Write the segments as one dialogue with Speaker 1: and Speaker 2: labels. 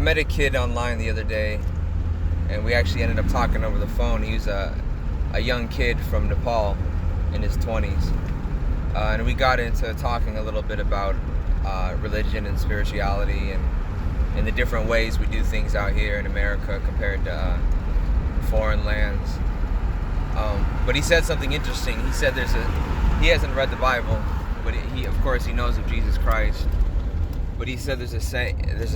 Speaker 1: met a kid online the other day, and we actually ended up talking over the phone. He was a young kid from Nepal in his 20s. And we got into talking a little bit about religion and spirituality and the different ways we do things out here in America compared to foreign lands. But he said something interesting. He said he hasn't read the Bible, but he knows of Jesus Christ. But he said there's a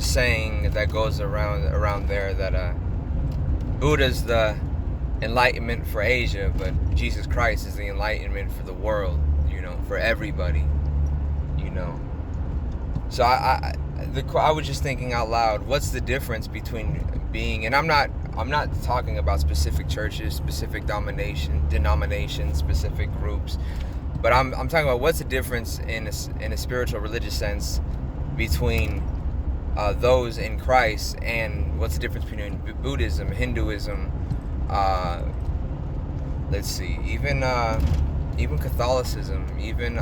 Speaker 1: saying that goes around there that Buddha's the enlightenment for Asia, but Jesus Christ is the enlightenment for the world, for everybody, So I was just thinking out loud, what's the difference between being, and I'm not talking about specific churches, specific denominations, specific groups, but I'm talking about what's the difference in a spiritual religious sense between those in Christ, and what's the difference between Buddhism, Hinduism, even Catholicism, even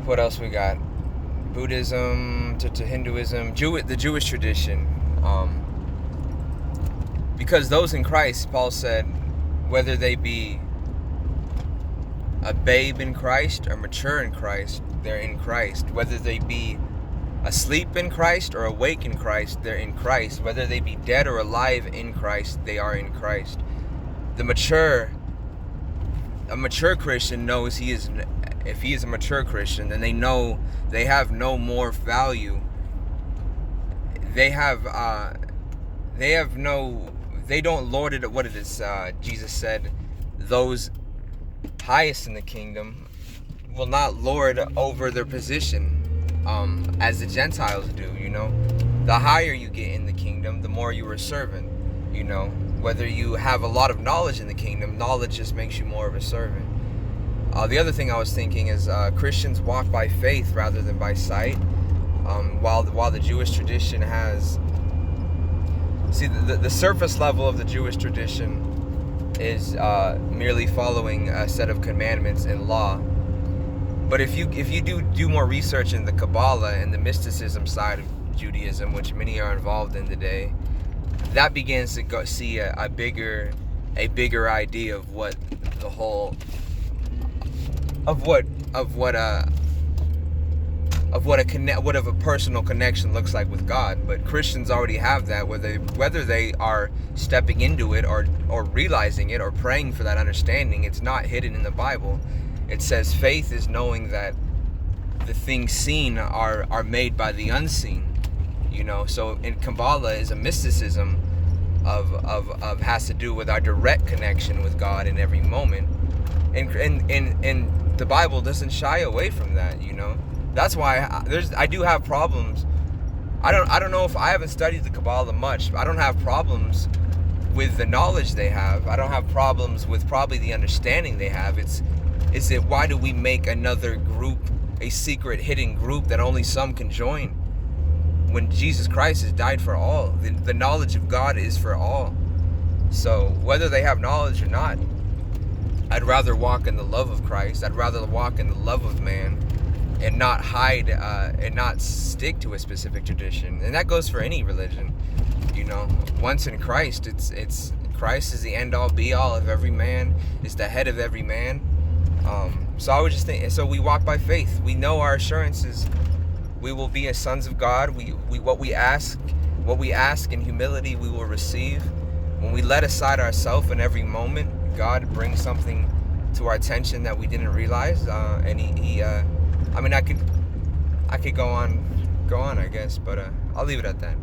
Speaker 1: what else we got? Buddhism to Hinduism, the Jewish tradition. Because those in Christ, Paul said, whether they be a babe in Christ or mature in Christ, they're in Christ. Whether they be asleep in Christ or awake in Christ, they're in Christ. Whether they be dead or alive in Christ, they are in Christ. A mature Christian knows if he is a mature Christian, then they know they have no more value. They don't lord it at what it is. Jesus said, those highest in the kingdom will not lord over their position, as the Gentiles do. The higher you get in the kingdom, the more you are a servant. Whether you have a lot of knowledge in the kingdom, knowledge just makes you more of a servant. The other thing I was thinking is Christians walk by faith rather than by sight. While the Jewish tradition has, the surface level of the Jewish tradition is merely following a set of commandments and law. But if you do more research in the Kabbalah and the mysticism side of Judaism, which many are involved in today, that begins to see a bigger idea of what the whole of what a personal connection looks like with God. But Christians already have that, whether they are stepping into it or realizing it or praying for that understanding. It's not hidden in the Bible. It says faith is knowing that the things seen are made by the unseen. So in Kabbalah is a mysticism of has to do with our direct connection with God in every moment, and the Bible doesn't shy away from that. That's why I do have problems. I don't know if I haven't studied the Kabbalah much. I don't have problems with the knowledge they have. I don't have problems with probably the understanding they have. It's that why do we make another group, a secret hidden group that only some can join, when Jesus Christ has died for all? The knowledge of God is for all. So whether they have knowledge or not, I'd rather walk in the love of Christ. I'd rather walk in the love of man and not hide and not stick to a specific tradition. And that goes for any religion. Once in Christ, it's Christ is the end all be all of every man, is the head of every man. So I would just think, so we walk by faith. We know our assurances. We will be as sons of God. What we ask in humility, we will receive. When we let aside ourselves in every moment, God brings something to our attention that we didn't realize. And I could go on, I guess, but I'll leave it at that.